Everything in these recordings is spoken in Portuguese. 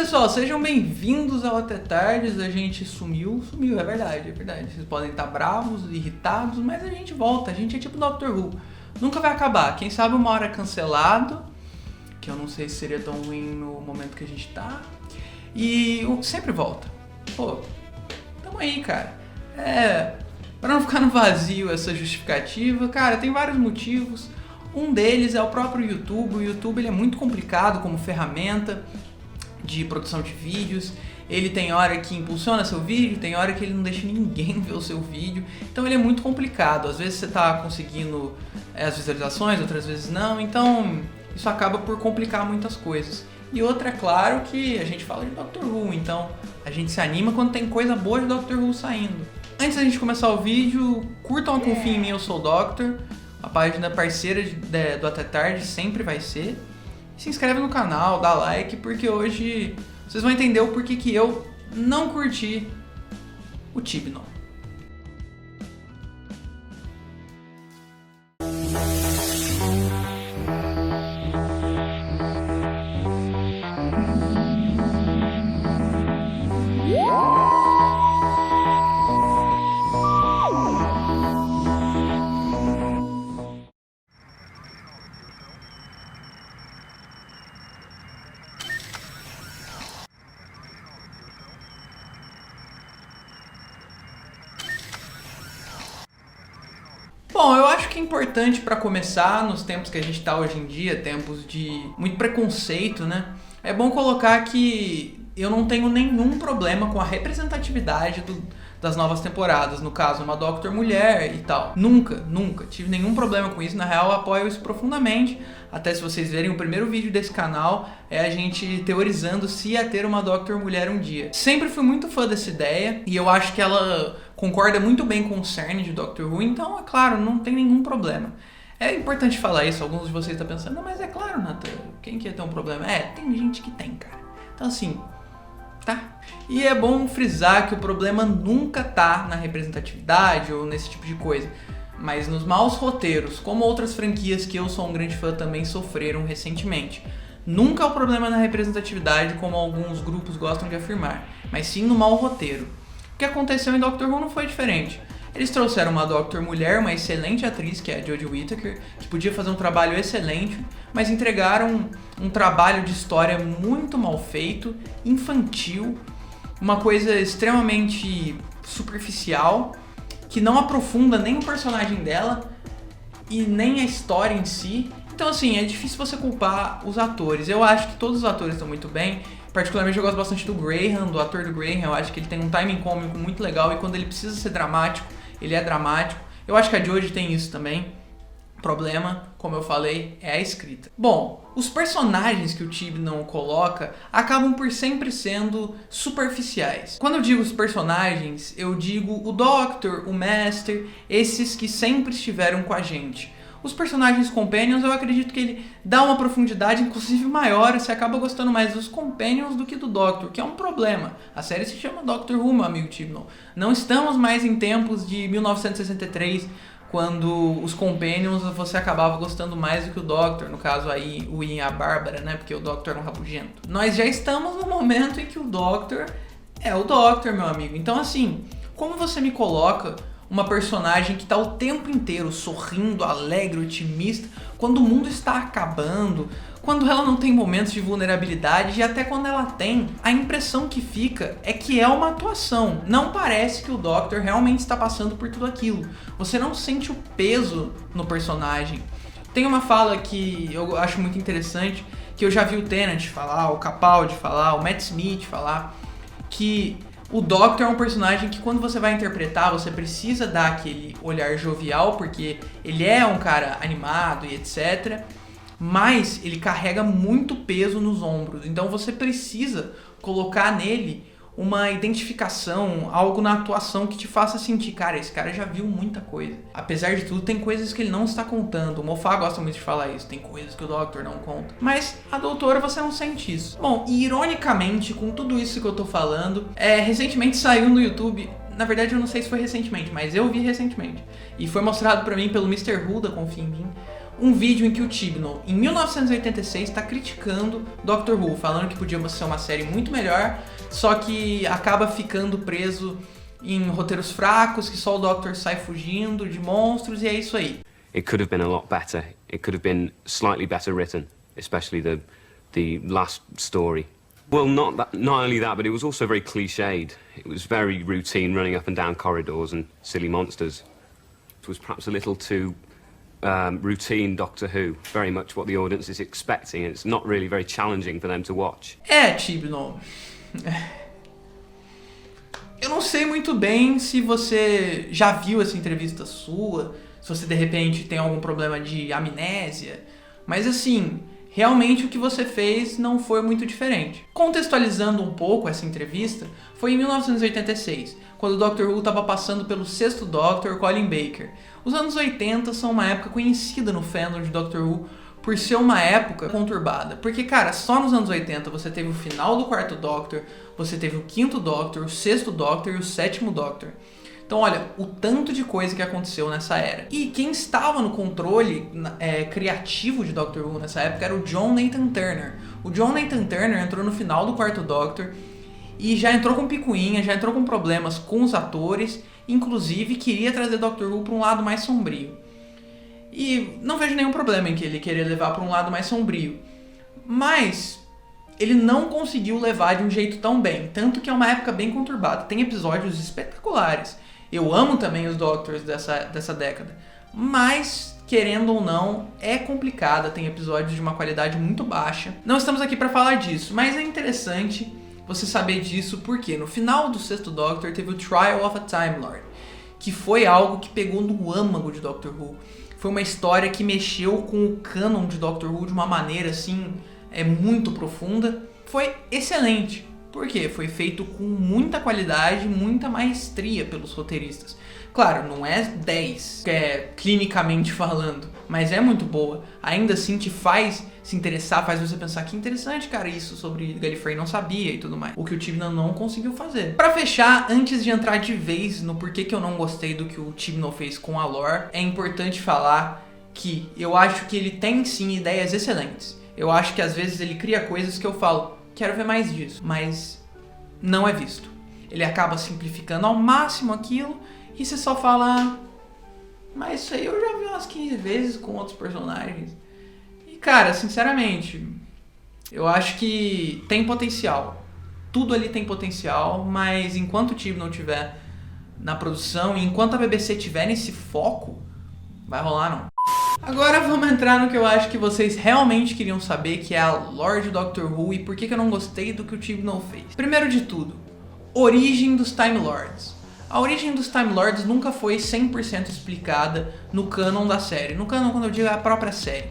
pessoal, sejam bem-vindos ao Até Tardes. A gente sumiu, é verdade. Vocês podem estar bravos, irritados, mas a gente volta, a gente é tipo Dr. Who. Nunca vai acabar, quem sabe uma hora cancelado, que eu não sei se seria tão ruim no momento que a gente tá, e sempre volta. Pô, tamo aí, cara. Pra não ficar no vazio essa justificativa, cara, tem vários motivos. Um deles é o próprio YouTube. O YouTube ele é muito complicado como ferramenta de produção de vídeos. Ele tem hora que impulsiona seu vídeo, tem hora que ele não deixa ninguém ver o seu vídeo. Então ele é muito complicado. Às vezes você tá conseguindo as visualizações, outras vezes não. Então isso acaba por complicar muitas coisas. E outra, é claro, que a gente fala de Dr. Who, então a gente se anima quando tem coisa boa de Dr. Who saindo. Antes da gente começar o vídeo, curtam a Confia em Mim, eu sou o Doctor. A página parceira do Até Tarde sempre vai ser. Se inscreve no canal, dá like, porque hoje vocês vão entender o porquê que eu não curti o Chibnall. Bom, eu acho que é importante para começar, nos tempos que a gente tá hoje em dia, tempos de muito preconceito, né? É bom colocar que eu não tenho nenhum problema com a representatividade das novas temporadas, no caso, uma Doctor mulher e tal. Nunca tive nenhum problema com isso, na real eu apoio isso profundamente. Até se vocês verem, o primeiro vídeo desse canal é a gente teorizando se ia ter uma Doctor mulher um dia. Sempre fui muito fã dessa ideia e eu acho que ela concorda muito bem com o cerne de Doctor Who, então é claro, não tem nenhum problema. É importante falar isso, alguns de vocês estão pensando, não, mas é claro, Nathan, quem que ia ter um problema? Tem gente que tem, cara. Então assim, tá? E é bom frisar que o problema nunca tá na representatividade ou nesse tipo de coisa, mas nos maus roteiros, como outras franquias que eu sou um grande fã também sofreram recentemente. Nunca é o problema na representatividade, como alguns grupos gostam de afirmar, mas sim no mau roteiro. O que aconteceu em Doctor Who não foi diferente. Eles trouxeram uma Doctor mulher, uma excelente atriz, que é a Jodie Whittaker, que podia fazer um trabalho excelente, mas entregaram um trabalho de história muito mal feito, infantil, uma coisa extremamente superficial, que não aprofunda nem o personagem dela e nem a história em si. Então assim, é difícil você culpar os atores. Eu acho que todos os atores estão muito bem. Particularmente eu gosto bastante do Graham, do ator do Graham. Eu acho que ele tem um timing cômico muito legal e quando ele precisa ser dramático, ele é dramático. Eu acho que a Jodie tem isso também. O problema, como eu falei, é a escrita. Bom, os personagens que o Chibnall coloca acabam por sempre sendo superficiais. Quando eu digo os personagens, eu digo o Doctor, o Master, esses que sempre estiveram com a gente. Os personagens Companions, eu acredito que ele dá uma profundidade, inclusive maior, você acaba gostando mais dos Companions do que do Doctor, que é um problema. A série se chama Doctor Who, meu amigo Chibnall. Não estamos mais em tempos de 1963, quando os Companions você acabava gostando mais do que o Doctor, no caso aí o Ian e a Bárbara, né, porque o Doctor era um rabugento. Nós já estamos no momento em que o Doctor é o Doctor, meu amigo. Então assim, como você me coloca uma personagem que está o tempo inteiro sorrindo, alegre, otimista, quando o mundo está acabando, quando ela não tem momentos de vulnerabilidade e até quando ela tem, a impressão que fica é que é uma atuação. Não parece que o Doctor realmente está passando por tudo aquilo. Você não sente o peso no personagem. Tem uma fala que eu acho muito interessante, que eu já vi o Tennant falar, o Capaldi falar, o Matt Smith falar, que o Doctor é um personagem que quando você vai interpretar, você precisa dar aquele olhar jovial, porque ele é um cara animado e etc. Mas ele carrega muito peso nos ombros, então você precisa colocar nele uma identificação, algo na atuação que te faça sentir, cara, esse cara já viu muita coisa. Apesar de tudo, tem coisas que ele não está contando. O Moffat gosta muito de falar isso, tem coisas que o Doctor não conta. Mas a doutora, você não sente isso. Bom, e ironicamente, com tudo isso que eu tô falando, recentemente saiu no YouTube, na verdade eu não sei se foi recentemente, mas eu vi recentemente, e foi mostrado pra mim pelo Mr. Who da Confia em Mim, um vídeo em que o Chibnall, em 1986, está criticando Doctor Who, falando que podia ser uma série muito melhor, só que acaba ficando preso em roteiros fracos, que só o Doctor sai fugindo de monstros, e é isso aí. It could have been a lot better. It could have been slightly better written, especially the last story. Well, not only that, but it was also very cliched. It was very routine, running up and down corridors and silly monsters. It was perhaps a little too routine Doctor Who, very much what the audience is expecting, and it's not really very challenging for them to watch. Chibnall. Eu não sei muito bem se você já viu essa entrevista sua, se você de repente tem algum problema de amnésia, mas assim, realmente o que você fez não foi muito diferente. Contextualizando um pouco essa entrevista, foi em 1986, quando o Doctor Who estava passando pelo sexto Doctor, Colin Baker. Os anos 80 são uma época conhecida no fandom de Doctor Who por ser uma época conturbada. Porque, cara, só nos anos 80 você teve o final do quarto Doctor, você teve o quinto Doctor, o sexto Doctor e o sétimo Doctor. Então, olha, o tanto de coisa que aconteceu nessa era. E quem estava no controle criativo de Doctor Who nessa época era o John Nathan Turner. O John Nathan Turner entrou no final do quarto Doctor e já entrou com picuinha, já entrou com problemas com os atores, inclusive queria trazer Doctor Who para um lado mais sombrio. E não vejo nenhum problema em que ele querer levar para um lado mais sombrio. Mas ele não conseguiu levar de um jeito tão bem, tanto que é uma época bem conturbada. Tem episódios espetaculares. Eu amo também os Doctors dessa década. Mas, querendo ou não, é complicada. Tem episódios de uma qualidade muito baixa. Não estamos aqui para falar disso, mas é interessante você saber disso porque no final do sexto Doctor teve o Trial of a Time Lord, que foi algo que pegou no âmago de Doctor Who. Foi uma história que mexeu com o canon de Doctor Who de uma maneira assim, muito profunda. Foi excelente. Por quê? Foi feito com muita qualidade, muita maestria pelos roteiristas. Claro, não é 10, clinicamente falando, mas é muito boa. Ainda assim te faz se interessar, faz você pensar que interessante, cara, isso sobre Gallifrey, não sabia e tudo mais. O que o Chibnall não conseguiu fazer. Pra fechar, antes de entrar de vez no porquê que eu não gostei do que o Chibnall fez com a lore, é importante falar que eu acho que ele tem sim ideias excelentes. Eu acho que às vezes ele cria coisas que eu falo, quero ver mais disso, mas não é visto. Ele acaba simplificando ao máximo aquilo e você só fala, mas isso aí eu já vi umas 15 vezes com outros personagens. E cara, sinceramente, eu acho que tem potencial. Tudo ali tem potencial, mas enquanto o Chibnall estiver na produção e enquanto a BBC tiver nesse foco, vai rolar não. Agora vamos entrar no que eu acho que vocês realmente queriam saber, que é a lore de Doctor Who e por que eu não gostei do que o Chibnall fez. Primeiro de tudo, origem dos Time Lords. A origem dos Time Lords nunca foi 100% explicada no canon da série. No canon, quando eu digo, é a própria série.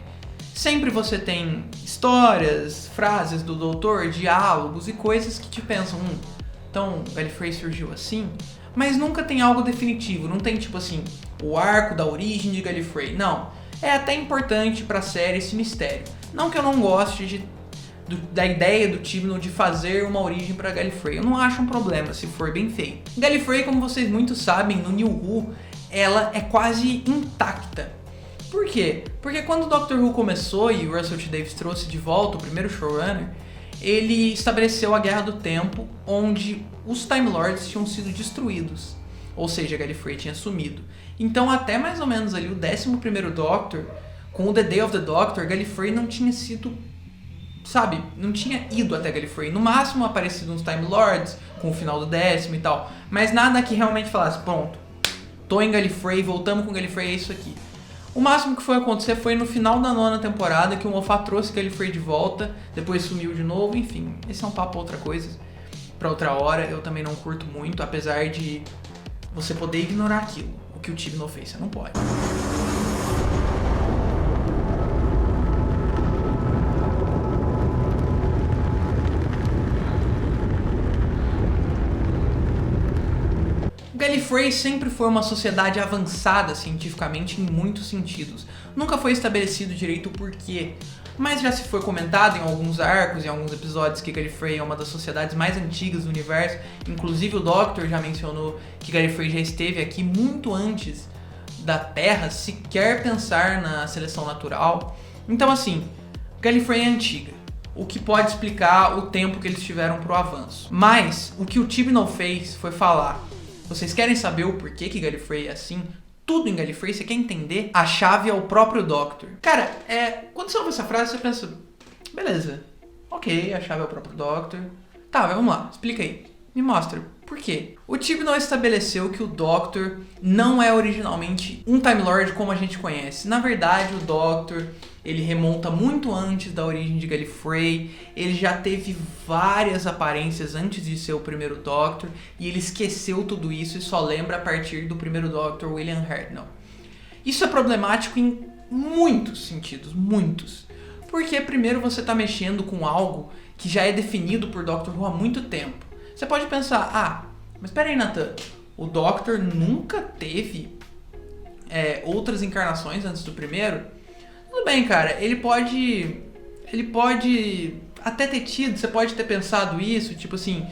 Sempre você tem histórias, frases do doutor, diálogos e coisas que te pensam, então Gallifrey surgiu assim? Mas nunca tem algo definitivo, não tem tipo assim, o arco da origem de Gallifrey, não. É até importante pra série esse mistério. Não que eu não goste da ideia do Chibnall de fazer uma origem pra Gallifrey. Eu não acho um problema se for bem feito. Gallifrey, como vocês muito sabem, no New Who, ela é quase intacta. Por quê? Porque quando o Doctor Who começou e o Russell T Davies trouxe de volta o primeiro showrunner, ele estabeleceu a Guerra do Tempo, onde os Time Lords tinham sido destruídos. Ou seja, Gallifrey tinha sumido. Então até mais ou menos ali o 11º Doctor, com o The Day of the Doctor, Gallifrey não tinha sido, sabe, não tinha ido até Gallifrey. No máximo aparecido uns Time Lords, com o final do 10º e tal. Mas nada que realmente falasse, pronto, tô em Gallifrey, voltamos com Gallifrey, é isso aqui. O máximo que foi acontecer foi no final da 9ª temporada, que o Moffat trouxe Gallifrey de volta, depois sumiu de novo, enfim. Esse é um papo outra coisa, pra outra hora. Eu também não curto muito, apesar de você poder ignorar aquilo. O que o Chibnall fez, você não pode. Gallifrey sempre foi uma sociedade avançada cientificamente em muitos sentidos. Nunca foi estabelecido direito o porquê, mas já se foi comentado em alguns arcos, em alguns episódios, que Gallifrey é uma das sociedades mais antigas do universo. Inclusive o Doctor já mencionou que Gallifrey já esteve aqui muito antes da Terra sequer pensar na seleção natural. Então assim, Gallifrey é antiga, o que pode explicar o tempo que eles tiveram pro avanço. Mas o que o Chibnall fez foi falar: vocês querem saber o porquê que Gallifrey é assim? Tudo em Gallifrey, você quer entender? A chave é o próprio Doctor. Cara, quando você ouve essa frase, você pensa, beleza, ok, a chave é o próprio Doctor. Tá, vamos lá, explica aí. Me mostra, por quê? O Chibnall estabeleceu que o Doctor não é originalmente um Time Lord como a gente conhece. Na verdade, o Doctor, ele remonta muito antes da origem de Gallifrey. Ele já teve várias aparências antes de ser o primeiro Doctor. E ele esqueceu tudo isso e só lembra a partir do primeiro Doctor, William Hartnell. Isso é problemático em muitos sentidos, muitos. Porque primeiro você está mexendo com algo que já é definido por Doctor Who há muito tempo. Você pode pensar, mas peraí, Nathan, o Doctor nunca teve outras encarnações antes do primeiro? Tudo bem, cara, ele pode até ter tido, você pode ter pensado isso, tipo assim,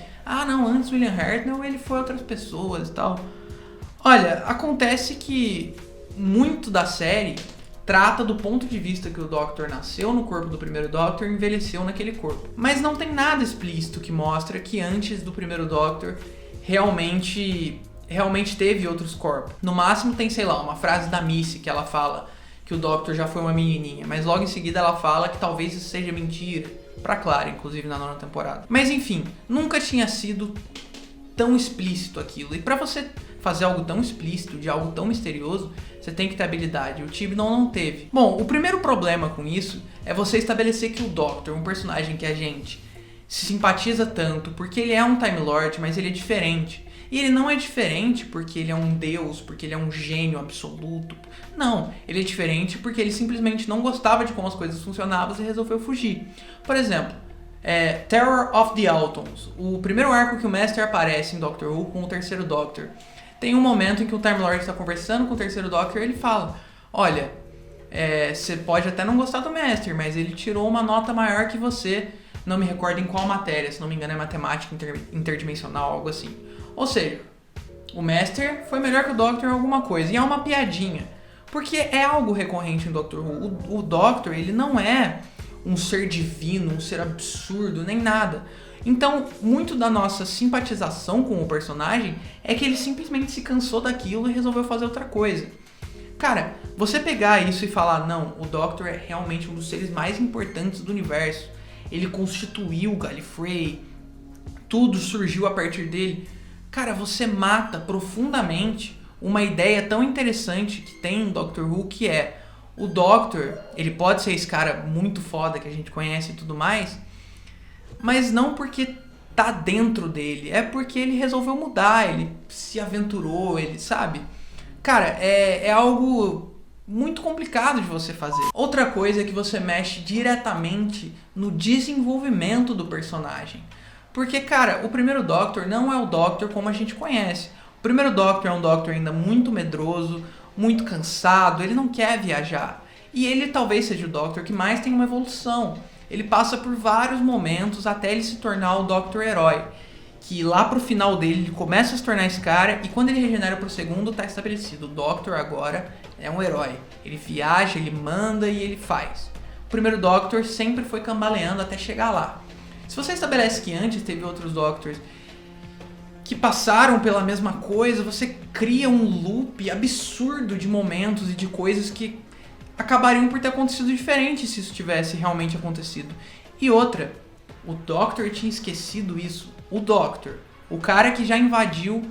não, antes do William Hartnell ele foi outras pessoas e tal. Olha, acontece que muito da série trata do ponto de vista que o Doctor nasceu no corpo do primeiro Doctor e envelheceu naquele corpo. Mas não tem nada explícito que mostra que antes do primeiro Doctor realmente teve outros corpos. No máximo tem, sei lá, uma frase da Missy que ela fala que o Doctor já foi uma menininha, mas logo em seguida ela fala que talvez isso seja mentira, pra Clara, inclusive na 9ª temporada. Mas enfim, nunca tinha sido tão explícito aquilo. E pra você fazer algo tão explícito, de algo tão misterioso, você tem que ter habilidade. O Chibnall não teve. Bom, o primeiro problema com isso é você estabelecer que o Doctor, um personagem que a gente se simpatiza tanto, porque ele é um Time Lord, mas ele é diferente. E ele não é diferente porque ele é um deus, porque ele é um gênio absoluto. Não, ele é diferente porque ele simplesmente não gostava de como as coisas funcionavam e resolveu fugir. Por exemplo, Terror of the Autons, o primeiro arco que o Master aparece em Doctor Who com o terceiro Doctor. Tem um momento em que o Time Lord está conversando com o terceiro Doctor e ele fala: olha, você pode até não gostar do Master, mas ele tirou uma nota maior que você. Não me recordo em qual matéria, se não me engano é matemática interdimensional, algo assim. Ou seja, o Master foi melhor que o Doctor em alguma coisa. E é uma piadinha, porque é algo recorrente em Doctor Who. O Doctor, ele não é um ser divino, um ser absurdo, nem nada. Então, muito da nossa simpatização com o personagem é que ele simplesmente se cansou daquilo e resolveu fazer outra coisa. Cara, você pegar isso e falar, não, o Doctor é realmente um dos seres mais importantes do universo, ele constituiu o Gallifrey, tudo surgiu a partir dele. Cara, você mata profundamente uma ideia tão interessante que tem em Doctor Who, que é o Doctor, ele pode ser esse cara muito foda que a gente conhece e tudo mais, mas não porque tá dentro dele, é porque ele resolveu mudar, ele se aventurou, ele sabe? Cara, é algo muito complicado de você fazer. Outra coisa é que você mexe diretamente no desenvolvimento do personagem. Porque, cara, o primeiro Doctor não é o Doctor como a gente conhece. O primeiro Doctor é um Doctor ainda muito medroso, muito cansado, ele não quer viajar. E ele talvez seja o Doctor que mais tem uma evolução. Ele passa por vários momentos até ele se tornar o Doctor Herói. Que lá pro final dele ele começa a se tornar esse cara e quando ele regenera pro segundo tá estabelecido. O Doctor agora é um herói. Ele viaja, ele manda e ele faz. O primeiro Doctor sempre foi cambaleando até chegar lá. Se você estabelece que antes teve outros Doctors que passaram pela mesma coisa, você cria um loop absurdo de momentos e de coisas que acabariam por ter acontecido diferente se isso tivesse realmente acontecido. E outra, o Doctor tinha esquecido isso. O Doctor, o cara que já invadiu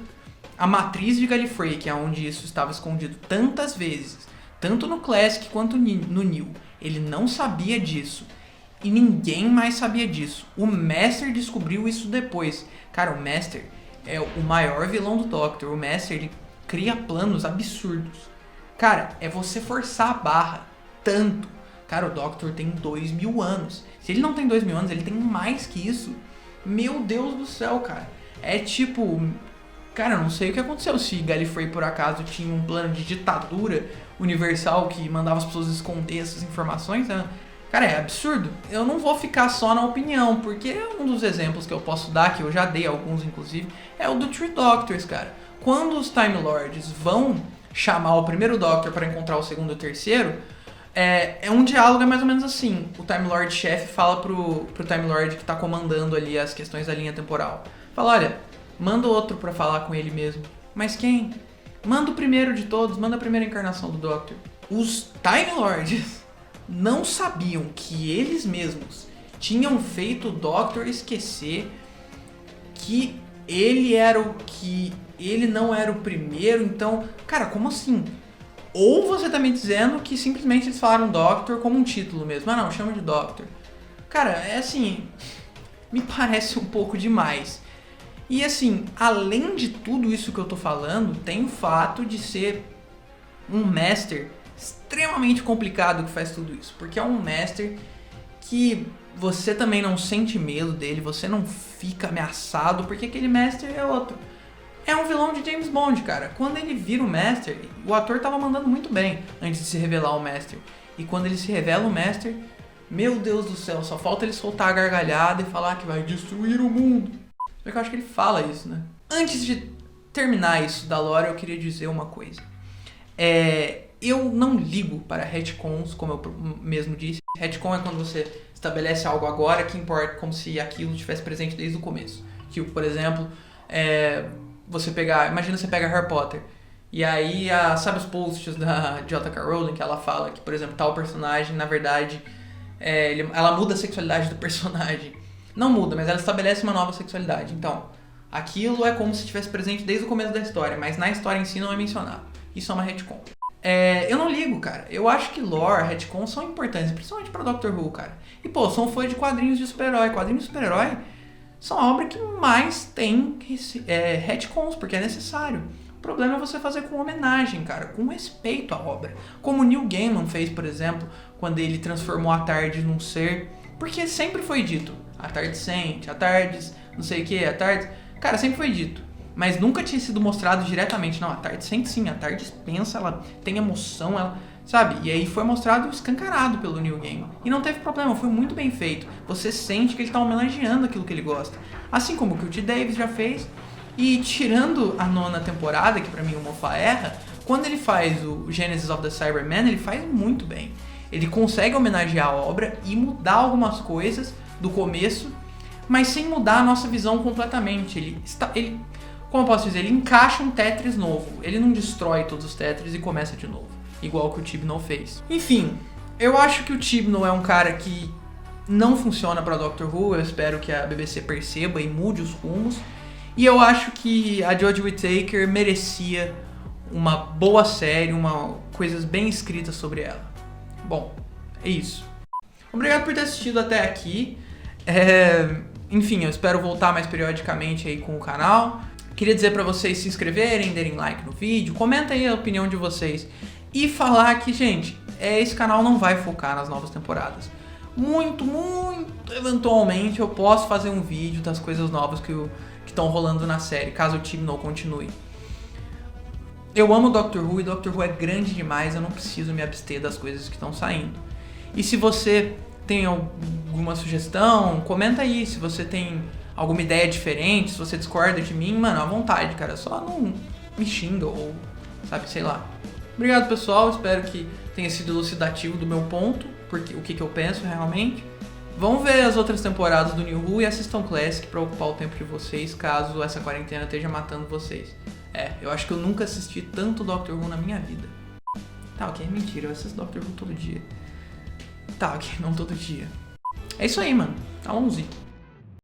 a matriz de Gallifrey, que é onde isso estava escondido tantas vezes, tanto no Classic quanto no New, ele não sabia disso. E ninguém mais sabia disso. O Master descobriu isso depois. Cara, o Master é o maior vilão do Doctor. O Master, ele cria planos absurdos. Cara, é você forçar a barra tanto. Cara, o Doctor tem 2000 anos. Se ele não tem 2000 anos, ele tem mais que isso. Meu Deus do céu, cara. É tipo... Cara, eu não sei o que aconteceu. Se Gallifrey, por acaso, tinha um plano de ditadura universal que mandava as pessoas esconder essas informações, né? Cara, é absurdo. Eu não vou ficar só na opinião, porque um dos exemplos que eu posso dar, que eu já dei alguns inclusive, é o do Three Doctors, cara. Quando os Time Lords vão chamar o primeiro Doctor para encontrar o segundo e o terceiro, é um diálogo mais ou menos assim. O Time Lord chefe fala pro Time Lord que tá comandando ali as questões da linha temporal. Fala, olha, manda outro para falar com ele mesmo. Mas quem? Manda o primeiro de todos, manda a primeira encarnação do Doctor. Os Time Lords não sabiam que eles mesmos tinham feito o Doctor esquecer que ele não era o primeiro. Então, cara, como assim? Ou você tá me dizendo que simplesmente eles falaram Doctor como um título mesmo. Ah não, chama de Doctor. Cara, é assim, me parece um pouco demais. E assim, além de tudo isso que eu tô falando, tem o fato de ser um Master extremamente complicado que faz tudo isso. Porque é um Master que você também não sente medo dele, você não fica ameaçado, porque aquele Master é outro. É um vilão de James Bond, cara. Quando ele vira o Master, o ator tava mandando muito bem antes de se revelar o Master. E quando ele se revela o Master, meu Deus do céu, só falta ele soltar a gargalhada e falar que vai destruir o mundo. Só que eu acho que ele fala isso, né? Antes de terminar isso da lore, eu queria dizer uma coisa. Eu não ligo para retcons, como eu mesmo disse. Retcon é quando você estabelece algo agora que importa, como se aquilo estivesse presente desde o começo. Que, por exemplo, imagina você pega Harry Potter, e aí, sabe os posts da J.K. Rowling, que ela fala que, por exemplo, tal personagem, na verdade, ela muda a sexualidade do personagem. Não muda, mas ela estabelece uma nova sexualidade. Então, aquilo é como se estivesse presente desde o começo da história, mas na história em si não é mencionado. Isso é uma retcon. Eu não ligo, cara. Eu acho que lore, retcon são importantes, principalmente pra Doctor Who, cara. E, pô, sou um fã de quadrinhos de super-herói. Quadrinhos de super-herói são a obra que mais tem retcons, porque é necessário. O problema é você fazer com homenagem, cara, com respeito à obra. Como o Neil Gaiman fez, por exemplo, quando ele transformou a TARDIS num ser. Porque sempre foi dito, a TARDIS sente, a TARDIS não sei o que, a TARDIS... Cara, sempre foi dito. Mas nunca tinha sido mostrado diretamente. Não, a TARDIS sente sim, a TARDIS pensa, ela tem emoção, ela... Sabe? E aí foi mostrado escancarado pelo Neil Gaiman. E não teve problema, foi muito bem feito. Você sente que ele tá homenageando aquilo que ele gosta. Assim como o que o T. Davis já fez. E tirando a 9ª temporada, que pra mim o Moffat erra, quando ele faz o Genesis of the Cybermen, ele faz muito bem. Ele consegue homenagear a obra e mudar algumas coisas do começo, mas sem mudar a nossa visão completamente. Como eu posso dizer, ele encaixa um Tetris novo. Ele não destrói todos os Tetris e começa de novo, igual que o Chibnall fez. Enfim, eu acho que o Chibnall é um cara que não funciona para Doctor Who. Eu espero que a BBC perceba e mude os rumos. E eu acho que a Jodie Whittaker merecia uma boa série, coisas bem escritas sobre ela. Bom, é isso. Obrigado por ter assistido até aqui. Enfim, eu espero voltar mais periodicamente aí com o canal. Queria dizer pra vocês se inscreverem, derem like no vídeo, comenta aí a opinião de vocês. E falar que, gente, esse canal não vai focar nas novas temporadas. Muito eventualmente eu posso fazer um vídeo das coisas novas que estão rolando na série, caso o Chibnall continue. Eu amo Doctor Who e Doctor Who é grande demais, eu não preciso me abster das coisas que estão saindo. E se você tem alguma sugestão, comenta aí. Se você tem alguma ideia diferente, se você discorda de mim, mano, à vontade, cara. Só não me xinga ou, sabe, sei lá. Obrigado, pessoal. Espero que tenha sido elucidativo do meu ponto, porque o que eu penso realmente. Vão ver as outras temporadas do New Who e assistam Classic pra ocupar o tempo de vocês, caso essa quarentena esteja matando vocês. Eu acho que eu nunca assisti tanto Doctor Who na minha vida. Tá, ok, mentira, eu assisto Doctor Who todo dia. Tá, ok, não todo dia. É isso aí, mano. Tá 11.